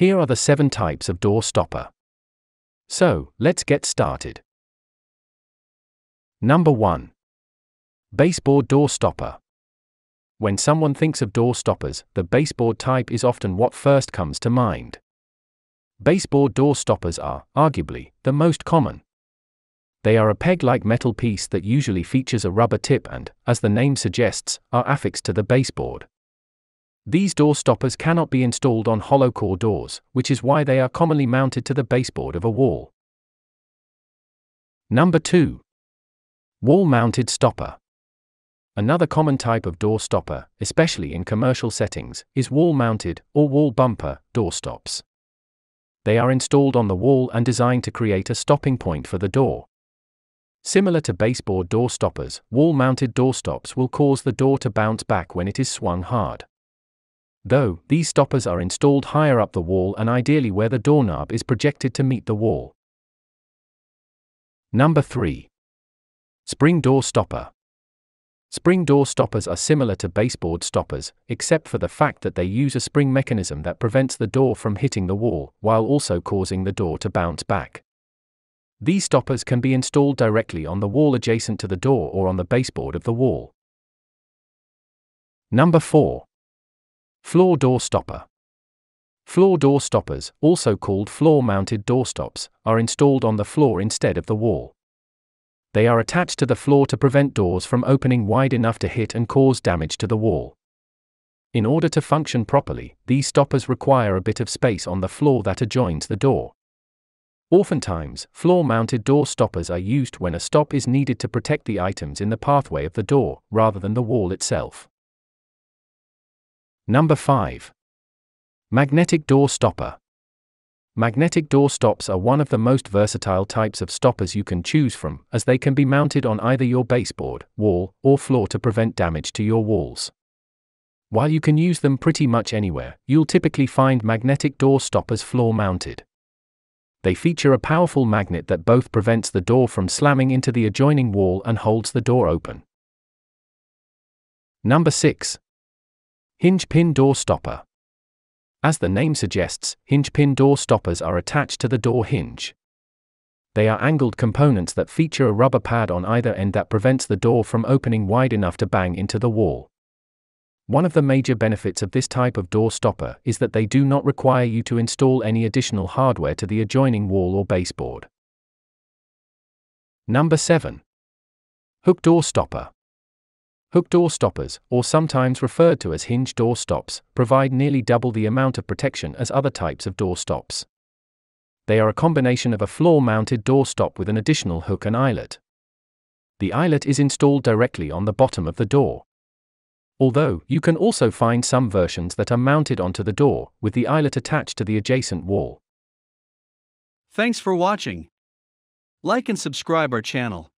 Here are the 7 types of door stopper. So, let's get started. Number 1. Baseboard door stopper. When someone thinks of door stoppers, the baseboard type is often what first comes to mind. Baseboard door stoppers are, arguably, the most common. They are a peg-like metal piece that usually features a rubber tip and, as the name suggests, are affixed to the baseboard. These door stoppers cannot be installed on hollow core doors, which is why they are commonly mounted to the baseboard of a wall. Number 2. Wall-mounted stopper. Another common type of door stopper, especially in commercial settings, is wall-mounted, or wall bumper, doorstops. They are installed on the wall and designed to create a stopping point for the door. Similar to baseboard door stoppers, wall-mounted doorstops will cause the door to bounce back when it is swung hard. Though, these stoppers are installed higher up the wall and ideally where the doorknob is projected to meet the wall. Number 3. Spring door stopper. Spring door stoppers are similar to baseboard stoppers, except for the fact that they use a spring mechanism that prevents the door from hitting the wall, while also causing the door to bounce back. These stoppers can be installed directly on the wall adjacent to the door or on the baseboard of the wall. Number 4. Floor door stopper. Floor door stoppers, also called floor-mounted doorstops, are installed on the floor instead of the wall. They are attached to the floor to prevent doors from opening wide enough to hit and cause damage to the wall. In order to function properly, these stoppers require a bit of space on the floor that adjoins the door. Oftentimes, floor-mounted door stoppers are used when a stop is needed to protect the items in the pathway of the door, rather than the wall itself. Number 5. Magnetic door stopper. Magnetic door stops are one of the most versatile types of stoppers you can choose from, as they can be mounted on either your baseboard, wall, or floor to prevent damage to your walls. While you can use them pretty much anywhere, you'll typically find magnetic door stoppers floor-mounted. They feature a powerful magnet that both prevents the door from slamming into the adjoining wall and holds the door open. Number 6. Hinge pin door stopper. As the name suggests, hinge pin door stoppers are attached to the door hinge. They are angled components that feature a rubber pad on either end that prevents the door from opening wide enough to bang into the wall. One of the major benefits of this type of door stopper is that they do not require you to install any additional hardware to the adjoining wall or baseboard. Number 7. Hook door stopper. Hook door stoppers, or sometimes referred to as hinge door stops, provide nearly double the amount of protection as other types of door stops. They are a combination of a floor-mounted door stop with an additional hook and eyelet. The eyelet is installed directly on the bottom of the door. Although, you can also find some versions that are mounted onto the door, with the eyelet attached to the adjacent wall. Thanks for watching. Like and subscribe our channel.